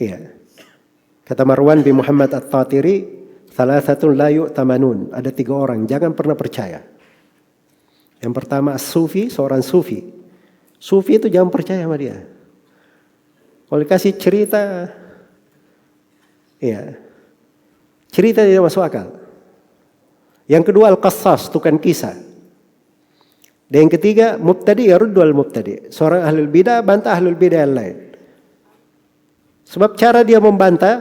Iya. Kata Marwan bin Muhammad At-Tatiri, thalathatun la yu'tamanun. Ada 3 orang, jangan pernah percaya. Yang pertama sufi, seorang sufi. Sufi itu jangan percaya sama dia. Kalau dikasih cerita, ya, cerita tidak masuk akal. Yang kedua al-qassas, tukang kisah. Dan yang ketiga mubtadi yaruddu al-mubtadi. Seorang ahlul bidah bantah ahlul bidah yang lain. Sebab cara dia membantah,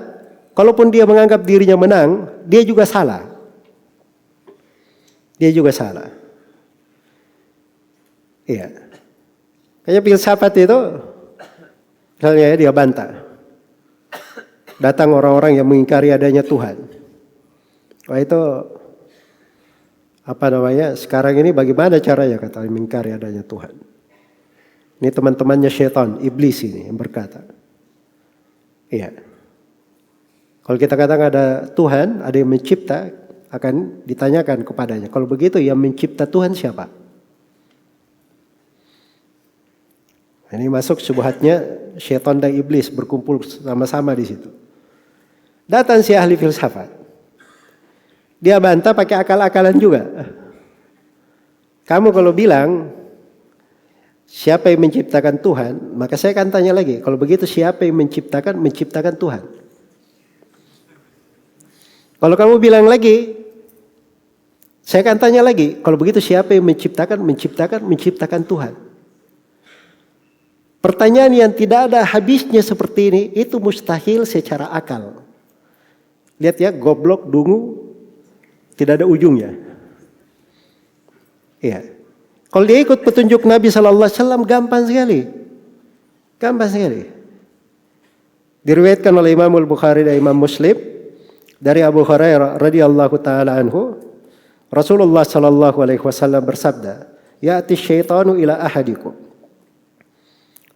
kalaupun dia menganggap dirinya menang, dia juga salah. Dia juga salah. Iya. Kayak filsafat itu, misalnya dia bantah. Datang orang-orang yang mengingkari adanya Tuhan. Wah itu, apa namanya, sekarang ini bagaimana caranya kata mengingkari adanya Tuhan. Ini teman-temannya syaitan, iblis ini yang berkata. Iya. Kalau kita katakan ada Tuhan, ada yang mencipta, akan ditanyakan kepadanya. Kalau begitu yang mencipta Tuhan siapa? Ini masuk syubhatnya syaitan dan iblis berkumpul sama-sama di situ. Datang si ahli filsafat. Dia bantah pakai akal-akalan juga. Kamu kalau bilang siapa yang menciptakan Tuhan, maka saya akan tanya lagi, kalau begitu siapa yang menciptakan Tuhan? Kalau kamu bilang lagi, saya akan tanya lagi, kalau begitu siapa yang menciptakan Tuhan? Pertanyaan yang tidak ada habisnya seperti ini, itu mustahil secara akal. Lihat ya, goblok, dungu, tidak ada ujungnya. Iya. Kalau dia ikut petunjuk Nabi SAW, gampang sekali. Gampang sekali. Diriwayatkan oleh Imam Al-Bukhari dan Imam Muslim dari Abu Hurairah radhiyallahu taala anhu, Rasulullah sallallahu alaihi wasallam bersabda, "Ya'ti syaitanu ila ahadikum."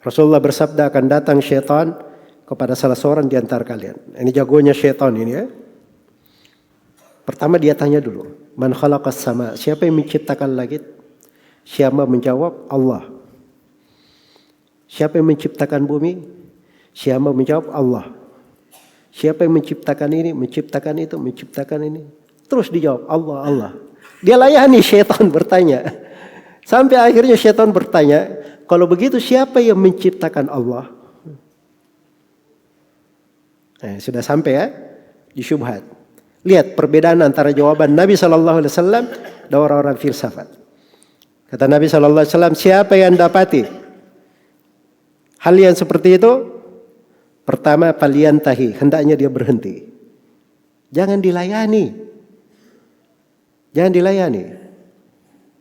Rasulullah bersabda akan datang syaitan kepada salah seorang di antara kalian. Ini jagonya syaitan ini ya. Pertama dia tanya dulu, "Man khalaqas sama?" Siapa yang menciptakan langit? Siapa menjawab? Allah. Siapa yang menciptakan bumi? Siapa menjawab? Allah. Siapa yang menciptakan ini, menciptakan itu, menciptakan ini? Terus dijawab Allah, Allah. Dia layani syaitan bertanya. Sampai akhirnya syaitan bertanya, kalau begitu siapa yang menciptakan Allah? Sudah sampai ya di syubhat. Lihat perbedaan antara jawaban Nabi SAW dan orang-orang filsafat. Kata Nabi SAW, siapa yang dapati hal yang seperti itu? Pertama, falyantahi, hendaknya dia berhenti. Jangan dilayani. Jangan dilayani.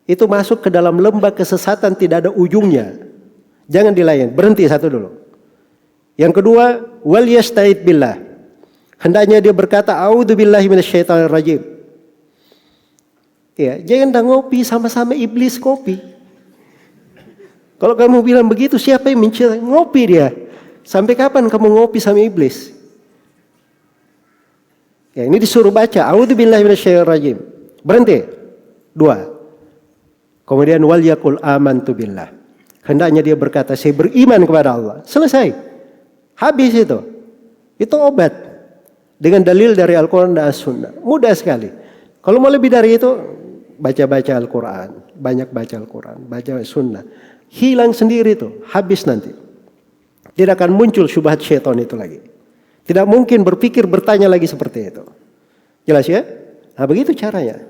Itu masuk ke dalam lembah kesesatan tidak ada ujungnya. Jangan dilayani, berhenti satu dulu. Yang kedua, wal yasta'id billah. Hendaknya dia berkata, a'udzubillahi minasyaitonir rajim. Ya, jangan dah ngopi sama-sama iblis kopi. Kalau kamu bilang begitu, siapa yang mencela? Ngopi dia. Sampai kapan kamu ngopi sama iblis? Ya, ini disuruh baca, a'udzubillahi minasyaitonir rajim. Berhenti. 2. Kemudian wal yaqul amantu billah. Hendaknya dia berkata, saya beriman kepada Allah. Selesai. Habis itu. Itu obat. Dengan dalil dari Al-Quran dan As-Sunnah. Mudah sekali. Kalau mau lebih dari itu, baca-baca Al-Quran. Banyak baca Al-Quran. Baca Sunnah. Hilang sendiri itu. Habis nanti. Tidak akan muncul syubhat syaitan itu lagi. Tidak mungkin berpikir bertanya lagi seperti itu. Jelas ya? Nah begitu caranya.